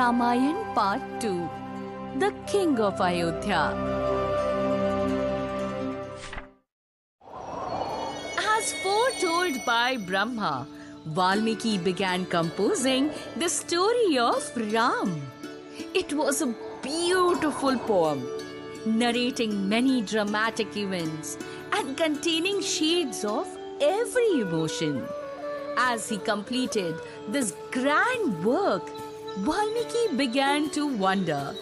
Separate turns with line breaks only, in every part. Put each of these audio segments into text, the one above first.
Ramayan Part 2, The King of Ayodhya. As foretold by Brahma, Valmiki began composing the story of Ram. It was a beautiful poem, narrating many dramatic events and containing shades of every emotion. As he completed this grand work, Valmiki began to wonder,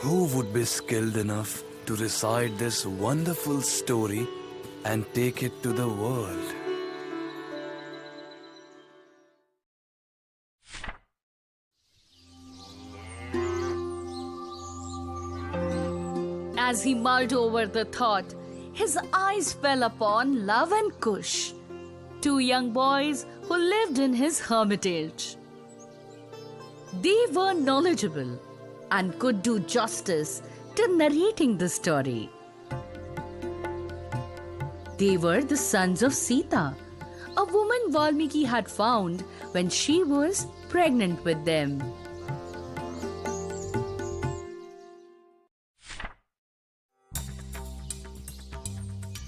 who would be skilled enough to recite this wonderful story and take it to the world?
As he mulled over the thought, his eyes fell upon Love and Kush, two young boys who lived in his hermitage. They were knowledgeable and could do justice to narrating the story. They were the sons of Sita, a woman Valmiki had found when she was pregnant with them.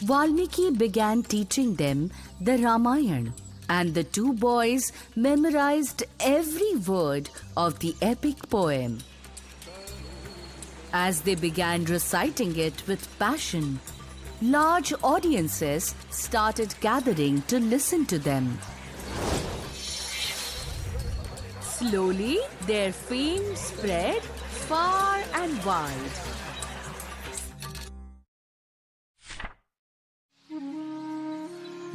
Valmiki began teaching them the Ramayana, and the two boys memorized every word of the epic poem. As they began reciting it with passion, large audiences started gathering to listen to them. Slowly, their fame spread far and wide.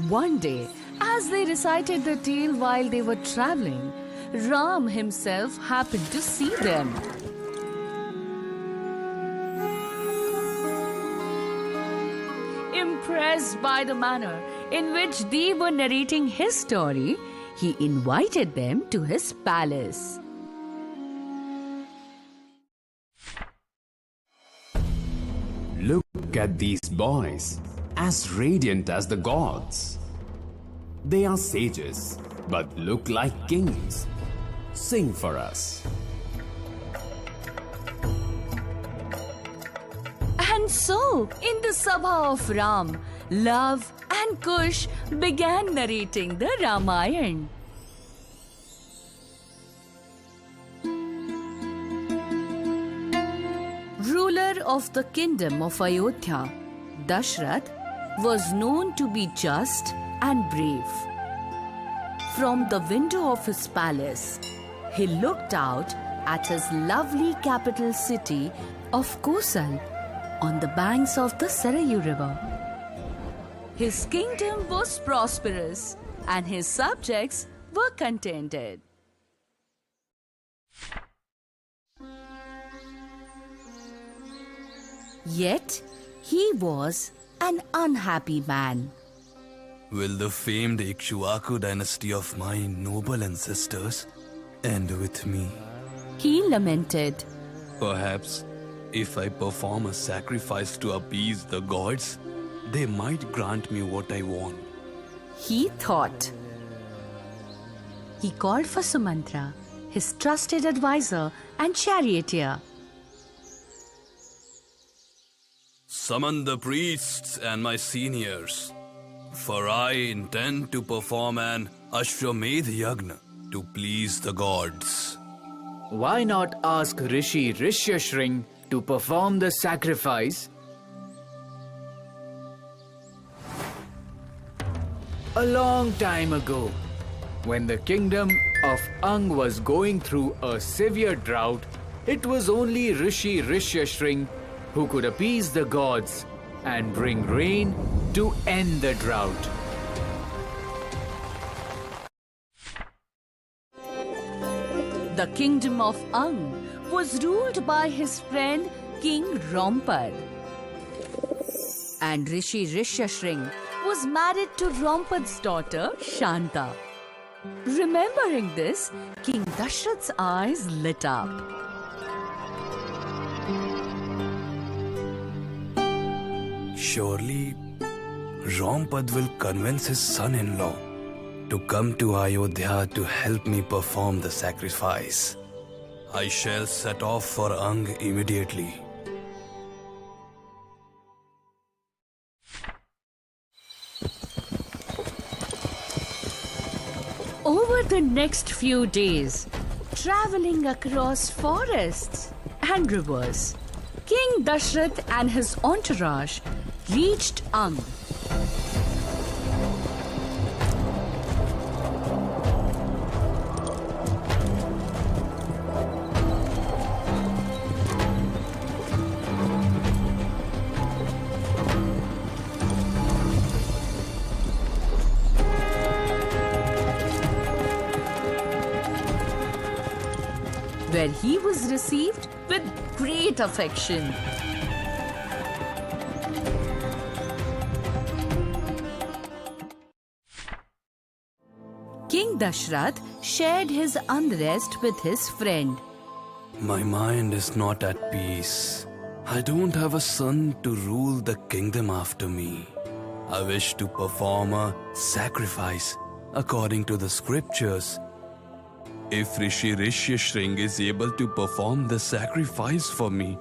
One day, as they recited the tale while they were traveling, Ram himself happened to see them. Impressed by the manner in which they were narrating his story, he invited them to his palace.
Look at these boys, as radiant as the gods. They are sages, but look like kings. Sing for us.
And so, in the Sabha of Ram, Love and Kush began narrating the Ramayana. Ruler of the kingdom of Ayodhya, Dashrath was known to be just and brave. From the window of his palace, he looked out at his lovely capital city of Kosal on the banks of the Sarayu River. His kingdom was prosperous and his subjects were contented. Yet, he was an unhappy man.
Will the famed Ikshwaku dynasty of my noble ancestors end with me?
He lamented.
Perhaps, if I perform a sacrifice to appease the gods, they might grant me what I want.
He thought. He called for Sumantra, his trusted advisor and charioteer.
Summon the priests and my seniors, for I intend to perform an Ashwamedh Yagna to please the gods.
Why not ask Rishi Rishyashring to perform the sacrifice? A long time ago, when the kingdom of Ang was going through a severe drought, it was only Rishi Rishyashring who could appease the gods and bring rain to end the drought.
The kingdom of Ang was ruled by his friend King Rompad. And Rishi Rishyashring was married to Rompad's daughter Shanta. Remembering this, King Dashrath's eyes lit up.
Surely, Rompad will convince his son-in-law to come to Ayodhya to help me perform the sacrifice. I shall set off for Ang immediately.
Over the next few days, traveling across forests and rivers, King Dashrath and his entourage reached Ang. Where he was received with great affection. King Dashrath shared his unrest with his friend.
My mind is not at peace. I don't have a son to rule the kingdom after me. I wish to perform a sacrifice according to the scriptures. If Rishi Rishyashring is able to perform the sacrifice for me,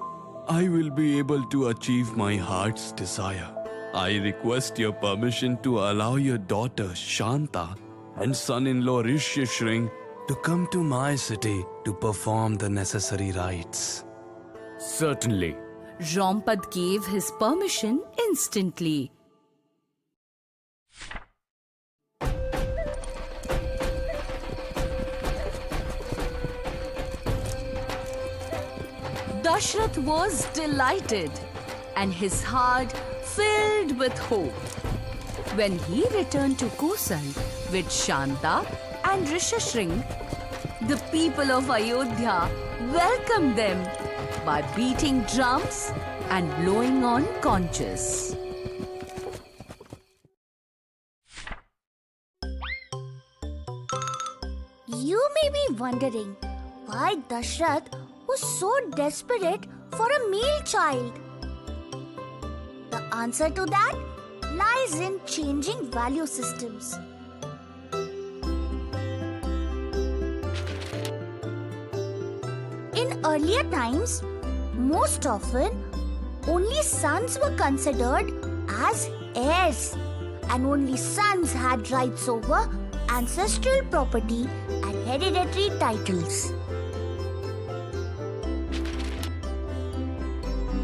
I will be able to achieve my heart's desire. I request your permission to allow your daughter Shanta and son-in-law Rishyashring to come to my city to perform the necessary rites.
Certainly.
Rompad gave his permission instantly. Dashrath was delighted and his heart filled with hope. When he returned to Kosal with Shanta and Rishyashring, the people of Ayodhya welcomed them by beating drums and blowing on conches.
You may be wondering why Dashrath was so desperate for a male child. The answer to that lies in changing value systems. In earlier times, most often, only sons were considered as heirs, and only sons had rights over ancestral property and hereditary titles.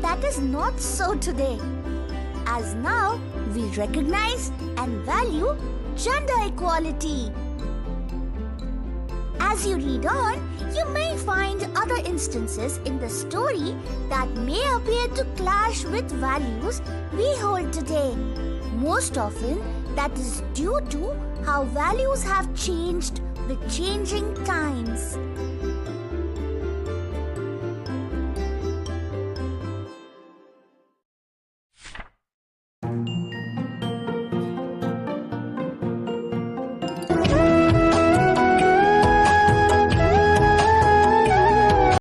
That is not so today, as now we recognize and value gender equality. As you read on, you may find other instances in the story that may appear to clash with values we hold today. Most often, that is due to how values have changed with changing times.